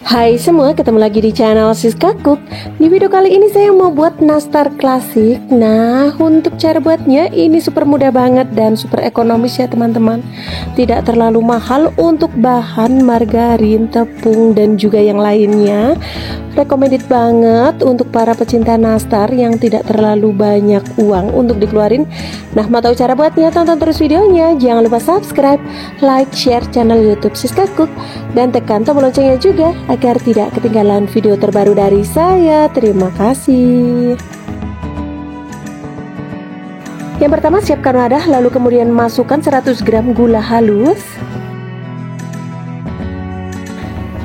Hai semua, ketemu lagi di channel Siska Cook. Di video kali ini saya mau buat nastar klasik. Nah, untuk cara buatnya ini super mudah banget dan super ekonomis ya teman-teman. Tidak terlalu mahal untuk bahan margarin, tepung dan juga yang lainnya. Recommended banget untuk para pecinta nastar yang tidak terlalu banyak uang untuk dikeluarin. Nah, mau tahu cara buatnya? Tonton terus videonya. Jangan lupa subscribe, like, share channel YouTube Siska Cook dan tekan tombol loncengnya juga agar tidak ketinggalan video terbaru dari saya. Terima kasih. Yang pertama, siapkan wadah, lalu kemudian masukkan 100 gram gula halus.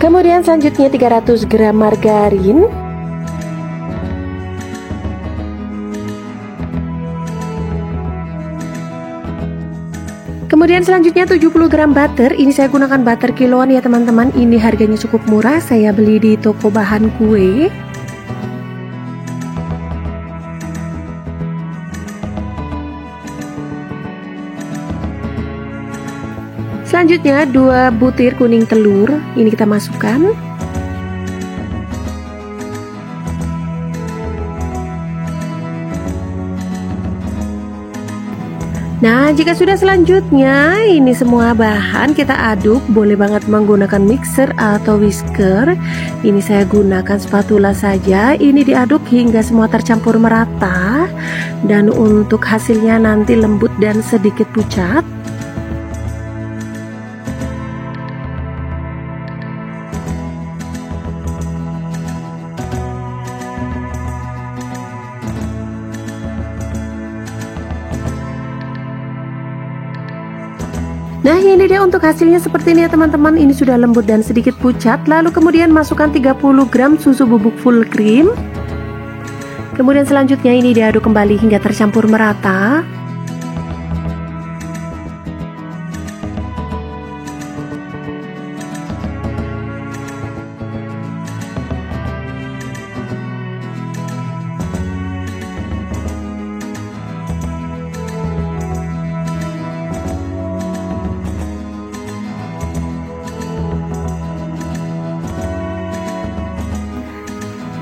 Kemudian selanjutnya 300 gram margarin. Kemudian selanjutnya 70 gram butter. Ini saya gunakan butter kiloan ya teman-teman. Ini harganya cukup murah, saya beli di toko bahan kue. Selanjutnya 2 butir kuning telur. Ini kita masukkan. Nah, jika sudah selanjutnya ini semua bahan kita aduk, boleh banget menggunakan mixer atau whisker. Ini saya gunakan spatula saja. Ini diaduk hingga semua tercampur merata. Dan untuk hasilnya nanti lembut dan sedikit pucat. Nah, ini dia untuk hasilnya seperti ini ya teman-teman. Ini sudah lembut dan sedikit pucat. Lalu kemudian masukkan 30 gram susu bubuk full cream. Kemudian selanjutnya ini diaduk kembali hingga tercampur merata.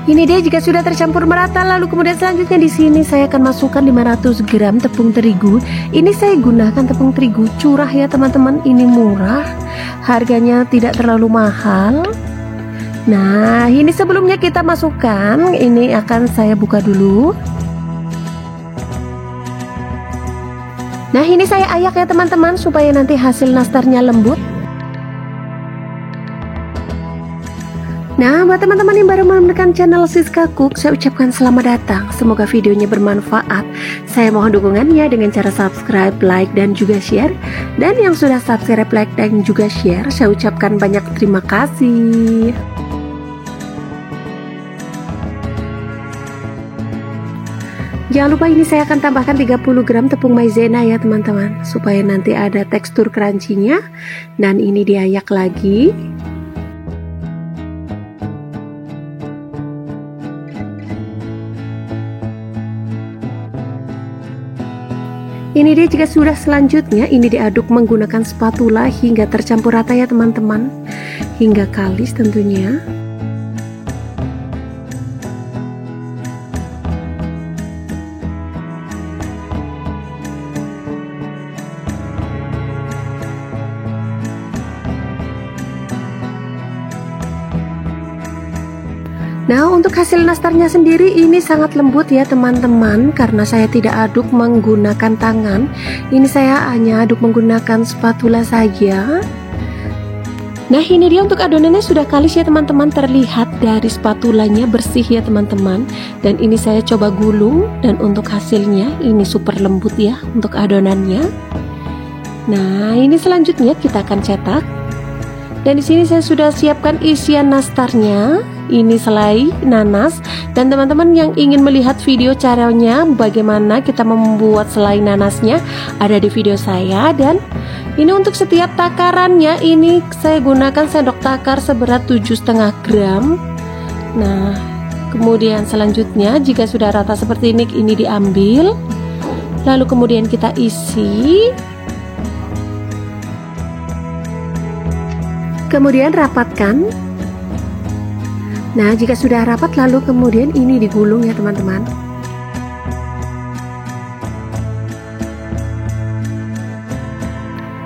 Ini dia jika sudah tercampur merata. Lalu kemudian selanjutnya di sini saya akan masukkan 500 gram tepung terigu. Ini saya gunakan tepung terigu curah ya teman-teman. Ini murah, harganya tidak terlalu mahal. Nah, ini sebelumnya kita masukkan. Ini akan saya buka dulu. Nah, ini saya ayak ya teman-teman supaya nanti hasil nastarnya lembut. Nah, buat teman-teman yang baru menemukan channel Siska Cook, saya ucapkan selamat datang. Semoga videonya bermanfaat. Saya mohon dukungannya dengan cara subscribe, like, dan juga share. Dan yang sudah subscribe, like, dan juga share, saya ucapkan banyak terima kasih. Jangan lupa ini saya akan tambahkan 30 gram tepung maizena ya teman-teman, supaya nanti ada tekstur crunchy-nya. Dan ini diayak lagi. Ini dia jika sudah selanjutnya ini diaduk menggunakan spatula hingga tercampur rata ya teman-teman, hingga kalis tentunya. Nah, untuk hasil nastarnya sendiri ini sangat lembut ya teman-teman, karena saya tidak aduk menggunakan tangan. Ini saya hanya aduk menggunakan spatula saja. Nah, ini dia untuk adonannya sudah kalis ya teman-teman, terlihat dari spatulanya bersih ya teman-teman. Dan ini saya coba gulung dan untuk hasilnya ini super lembut ya untuk adonannya. Nah, ini selanjutnya kita akan cetak. Dan di sini saya sudah siapkan isian nastarnya. Ini selai nanas, dan teman-teman yang ingin melihat video caranya bagaimana kita membuat selai nanasnya ada di video saya. Dan ini untuk setiap takarannya ini saya gunakan sendok takar seberat 7,5 gram. Nah, kemudian selanjutnya jika sudah rata seperti ini diambil, lalu kemudian kita isi. Kemudian rapatkan. Nah, jika sudah rapat lalu kemudian ini digulung ya teman-teman.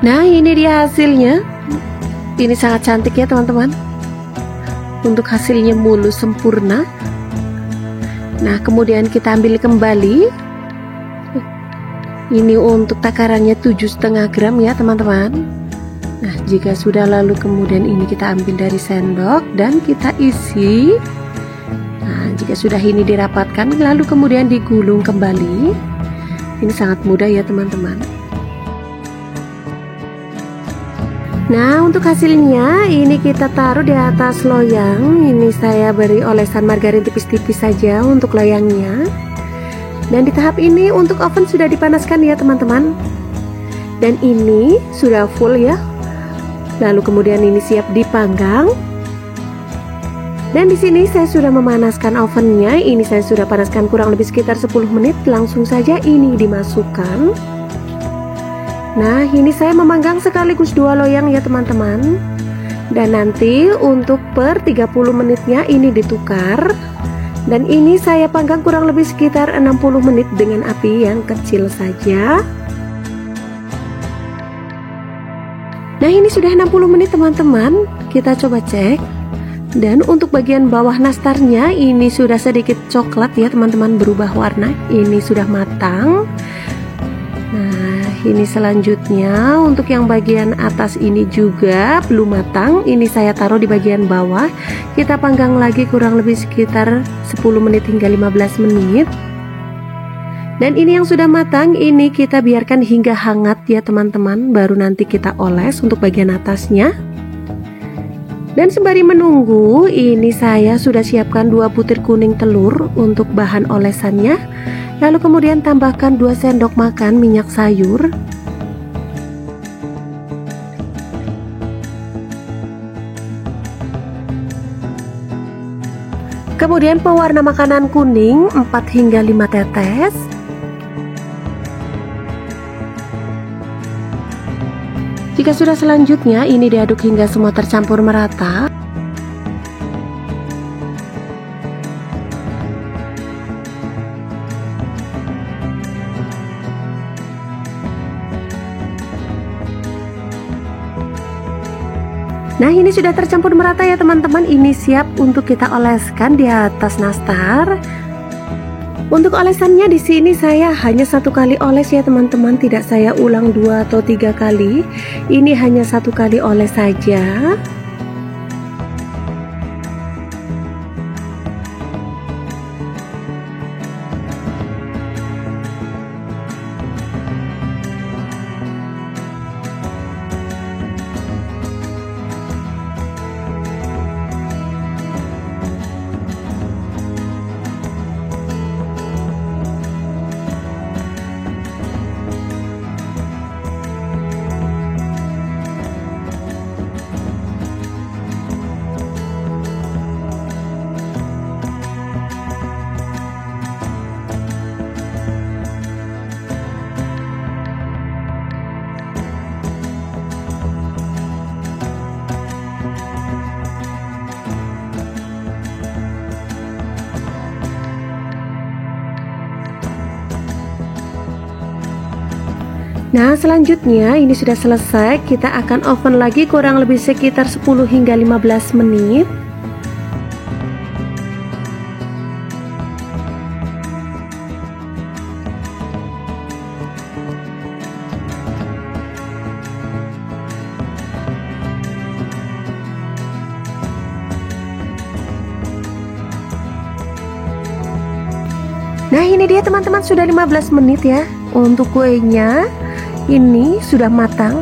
Nah, ini dia hasilnya. Ini sangat cantik ya teman-teman. Untuk hasilnya mulus sempurna. Nah, kemudian kita ambil kembali. Ini untuk takarannya 7,5 gram ya teman-teman. Nah, jika sudah lalu kemudian ini kita ambil dari sendok dan kita isi. Nah, jika sudah ini dirapatkan lalu kemudian digulung kembali. Ini sangat mudah ya teman-teman. Nah, untuk hasilnya ini kita taruh di atas loyang. Ini saya beri olesan margarin tipis-tipis saja untuk loyangnya. Dan di tahap ini untuk oven sudah dipanaskan ya teman-teman. Dan ini sudah full ya. Lalu kemudian ini siap dipanggang. Dan di sini saya sudah memanaskan ovennya. Ini saya sudah panaskan kurang lebih sekitar 10 menit. Langsung saja ini dimasukkan. Nah, ini saya memanggang sekaligus 2 loyang ya teman-teman. Dan nanti untuk per 30 menitnya ini ditukar. Dan ini saya panggang kurang lebih sekitar 60 menit dengan api yang kecil saja. Nah, ini sudah 60 menit teman-teman. Kita coba cek. Dan untuk bagian bawah nastarnya ini sudah sedikit coklat ya teman-teman, berubah warna. Ini sudah matang. Nah, ini selanjutnya untuk yang bagian atas ini juga belum matang. Ini saya taruh di bagian bawah. Kita panggang lagi kurang lebih sekitar 10 menit hingga 15 menit. Dan ini yang sudah matang, ini kita biarkan hingga hangat ya teman-teman. Baru nanti kita oles untuk bagian atasnya. Dan sembari menunggu, ini saya sudah siapkan 2 butir kuning telur untuk bahan olesannya. Lalu kemudian tambahkan 2 sendok makan minyak sayur. Kemudian pewarna makanan kuning 4 hingga 5 tetes. Jika sudah selanjutnya ini diaduk hingga semua tercampur merata. Nah, ini sudah tercampur merata ya teman-teman. Ini siap untuk kita oleskan di atas nastar. Untuk olesannya di sini saya hanya 1 kali oles ya teman-teman, tidak saya ulang 2 atau 3 kali. Ini hanya 1 kali oles saja. Nah, selanjutnya ini sudah selesai. Kita akan oven lagi kurang lebih sekitar 10 hingga 15 menit. Nah, ini dia teman-teman, sudah 15 menit ya. Untuk kuenya ini sudah matang.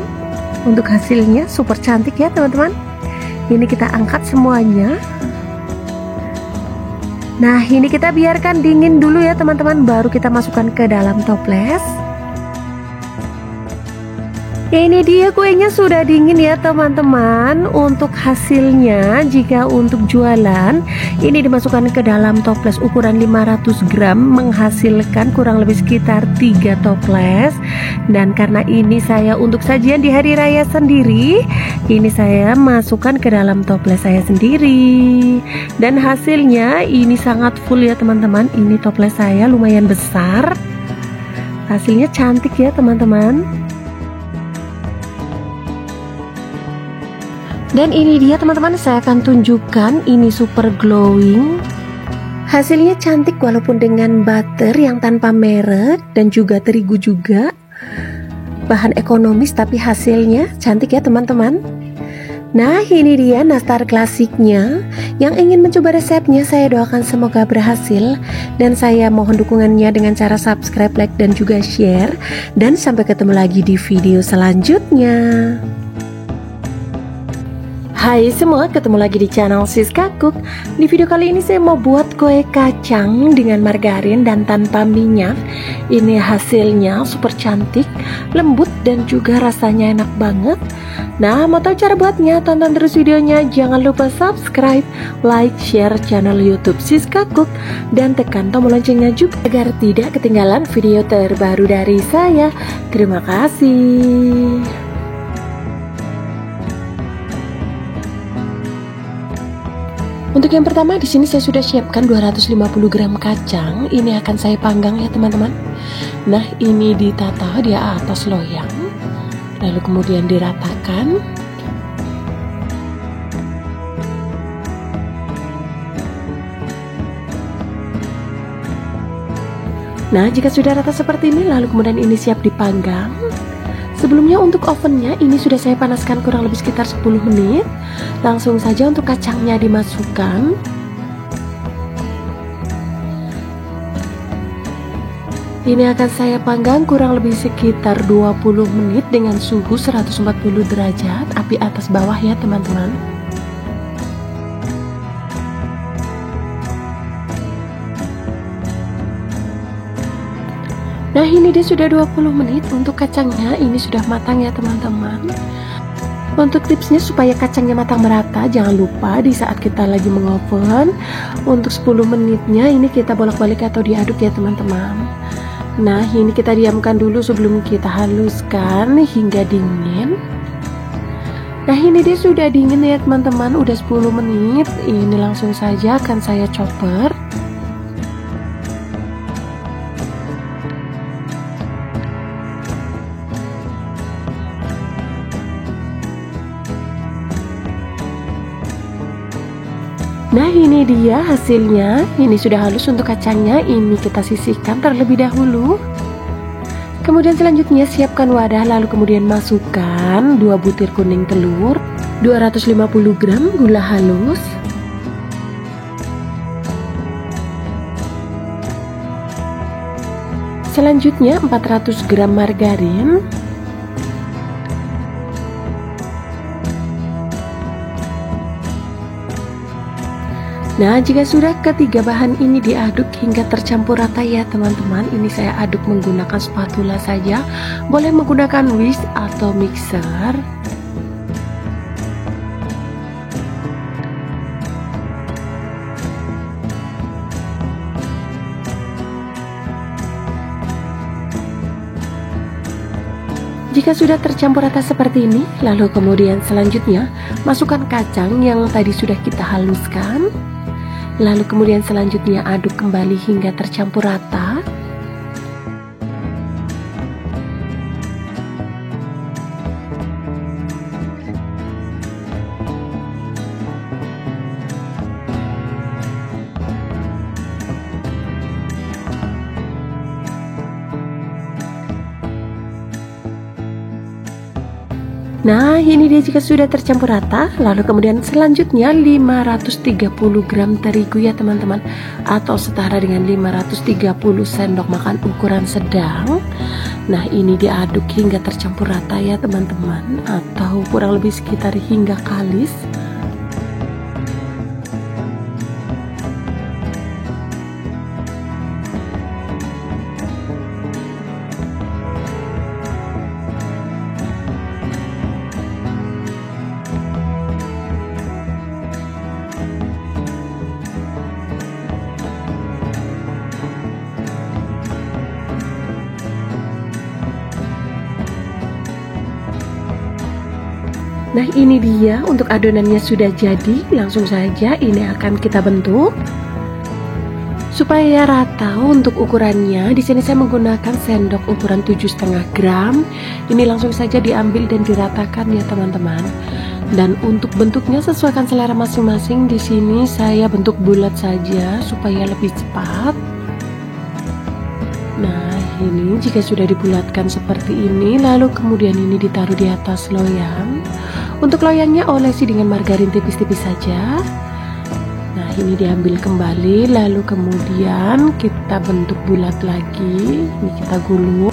Untuk hasilnya super cantik ya teman-teman. Ini kita angkat semuanya. Nah, ini kita biarkan dingin dulu ya teman-teman, baru kita masukkan ke dalam toples. Ini dia kuenya sudah dingin ya teman-teman. Untuk hasilnya, jika untuk jualan, ini dimasukkan ke dalam toples ukuran 500 gram, menghasilkan kurang lebih sekitar 3 toples. Dan karena ini saya untuk sajian di hari raya sendiri, ini saya masukkan ke dalam toples saya sendiri. Dan hasilnya ini sangat full ya teman-teman. Ini toples saya lumayan besar. Hasilnya cantik ya teman-teman. Dan ini dia teman-teman, saya akan tunjukkan, ini super glowing. Hasilnya cantik walaupun dengan butter yang tanpa merek dan juga terigu juga. Bahan ekonomis tapi hasilnya cantik ya teman-teman. Nah, ini dia nastar klasiknya. Yang ingin mencoba resepnya, saya doakan semoga berhasil. Dan saya mohon dukungannya dengan cara subscribe, like, dan juga share. Dan sampai ketemu lagi di video selanjutnya. Hai semua, ketemu lagi di channel Siska Cook. Di video kali ini saya mau buat kue kacang dengan margarin dan tanpa minyak. Ini hasilnya super cantik, lembut, dan juga rasanya enak banget. Nah, mau tahu cara buatnya? Tonton terus videonya. Jangan lupa subscribe, like, share channel YouTube Siska Cook, dan tekan tombol loncengnya juga agar tidak ketinggalan video terbaru dari saya. Terima kasih. Untuk yang pertama, di sini saya sudah siapkan 250 gram kacang. Ini akan saya panggang ya teman-teman. Nah, ini ditata di atas loyang, lalu kemudian diratakan. Nah, jika sudah rata seperti ini, lalu kemudian ini siap dipanggang. Sebelumnya untuk ovennya ini sudah saya panaskan kurang lebih sekitar 10 menit. Langsung saja untuk kacangnya dimasukkan. Ini akan saya panggang kurang lebih sekitar 20 menit dengan suhu 140 derajat, api atas bawah ya teman-teman. Nah, ini dia sudah 20 menit. Untuk kacangnya ini sudah matang ya teman-teman. Untuk tipsnya supaya kacangnya matang merata, jangan lupa di saat kita lagi mengoven, untuk 10 menitnya ini kita bolak-balik atau diaduk ya teman-teman. Nah, ini kita diamkan dulu sebelum kita haluskan hingga dingin. Nah, ini dia sudah dingin ya teman-teman, udah 10 menit. Ini langsung saja akan saya chopper. Nah, ini dia hasilnya. Ini sudah halus untuk kacangnya. Ini kita sisihkan terlebih dahulu. Kemudian selanjutnya siapkan wadah, lalu kemudian masukkan 2 butir kuning telur, 250 gram gula halus, selanjutnya 400 gram margarin, nah, jika sudah ketiga bahan ini diaduk hingga tercampur rata ya teman-teman, ini saya aduk menggunakan spatula saja, boleh menggunakan whisk atau mixer. Jika sudah tercampur rata seperti ini, lalu kemudian selanjutnya masukkan kacang yang tadi sudah kita haluskan. Lalu kemudian selanjutnya aduk kembali hingga tercampur rata. Nah, ini dia jika sudah tercampur rata, lalu kemudian selanjutnya 530 gram terigu ya teman-teman, atau setara dengan 530 sendok makan ukuran sedang. Nah, ini diaduk hingga tercampur rata ya teman-teman, atau kurang lebih sekitar hingga kalis. Nah, ini dia untuk adonannya sudah jadi. Langsung saja ini akan kita bentuk. Supaya rata untuk ukurannya, di sini saya menggunakan sendok ukuran 7,5 gram. Ini langsung saja diambil dan diratakan ya teman-teman. Dan untuk bentuknya sesuaikan selera masing-masing. Di sini saya bentuk bulat saja supaya lebih cepat. Nah, ini jika sudah dibulatkan seperti ini, lalu kemudian ini ditaruh di atas loyang. Untuk loyangnya olesi dengan margarin tipis-tipis saja. Nah, ini diambil kembali, lalu kemudian kita bentuk bulat lagi. Ini kita gulung.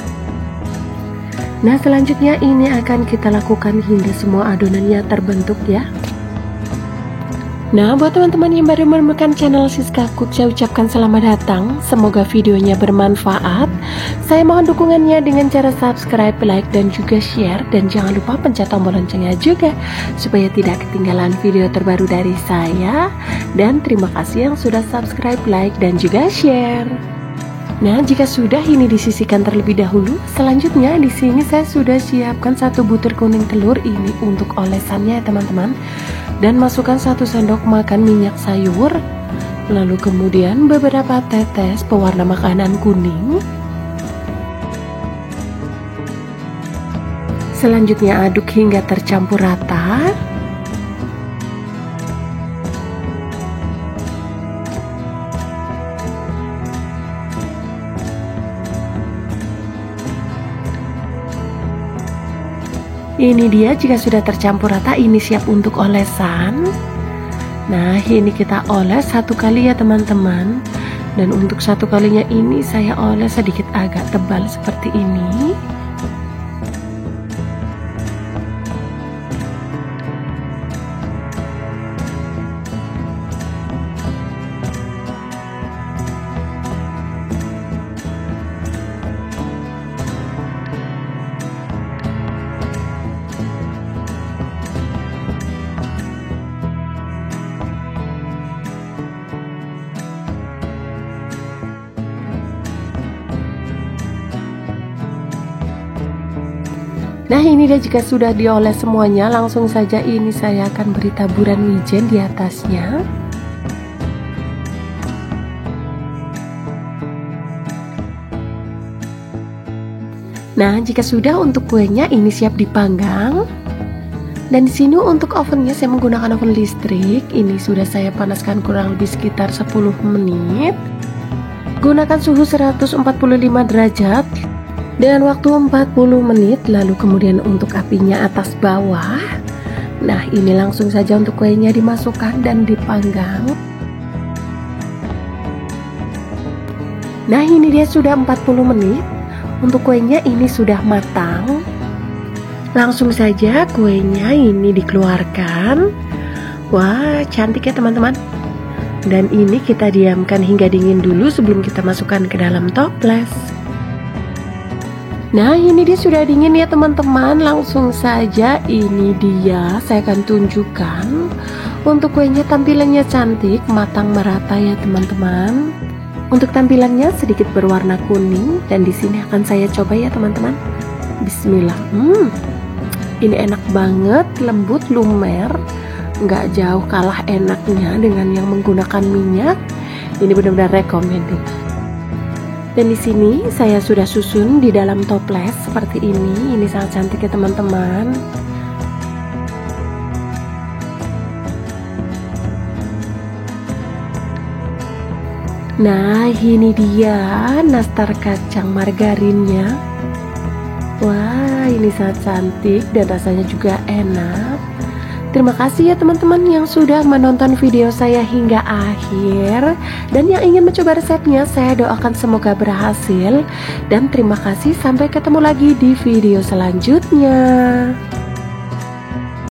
Nah, selanjutnya ini akan kita lakukan hingga semua adonannya terbentuk ya. Nah, buat teman-teman yang baru menemukan channel Siska Cook, saya ucapkan selamat datang. Semoga videonya bermanfaat. Saya mohon dukungannya dengan cara subscribe, like, dan juga share. Dan jangan lupa pencet tombol loncengnya juga, supaya tidak ketinggalan video terbaru dari saya. Dan terima kasih yang sudah subscribe, like, dan juga share. Nah, jika sudah ini disisihkan terlebih dahulu. Selanjutnya di sini saya sudah siapkan 1 butir kuning telur ini untuk olesannya ya teman-teman. Dan masukkan 1 sendok makan minyak sayur. Lalu kemudian beberapa tetes pewarna makanan kuning. Selanjutnya aduk hingga tercampur rata. Ini dia jika sudah tercampur rata, ini siap untuk olesan. Nah, ini kita oles 1 kali ya teman-teman. Dan untuk 1 kalinya ini saya oles sedikit agak tebal seperti ini. Nah, ini dia jika sudah dioles semuanya, langsung saja ini saya akan beri taburan wijen di atasnya. Nah, jika sudah untuk kuenya ini siap dipanggang. Dan di sini untuk ovennya saya menggunakan oven listrik. Ini sudah saya panaskan kurang lebih sekitar 10 menit. Gunakan suhu 145 derajat. Dengan waktu 40 menit, lalu kemudian untuk apinya atas bawah. Nah, ini langsung saja untuk kuenya dimasukkan dan dipanggang. Nah, ini dia sudah 40 menit. Untuk kuenya ini sudah matang. Langsung saja kuenya ini dikeluarkan. Wah, cantik ya teman-teman. Dan ini kita diamkan hingga dingin dulu sebelum kita masukkan ke dalam toples. Nah, ini dia sudah dingin ya teman-teman. Langsung saja ini dia saya akan tunjukkan. Untuk kuenya tampilannya cantik, matang merata ya teman-teman. Untuk tampilannya sedikit berwarna kuning. Dan di sini akan saya coba ya teman-teman. Bismillah. Ini enak banget, lembut, lumer. Nggak jauh kalah enaknya dengan yang menggunakan minyak. Ini benar-benar recommended. Dan di sini saya sudah susun di dalam toples seperti ini. Ini sangat cantik ya teman-teman. Nah, ini dia nastar kacang margarinnya. Wah, ini sangat cantik dan rasanya juga enak. Terima kasih ya teman-teman yang sudah menonton video saya hingga akhir. Dan yang ingin mencoba resepnya, saya doakan semoga berhasil. Dan terima kasih, sampai ketemu lagi di video selanjutnya.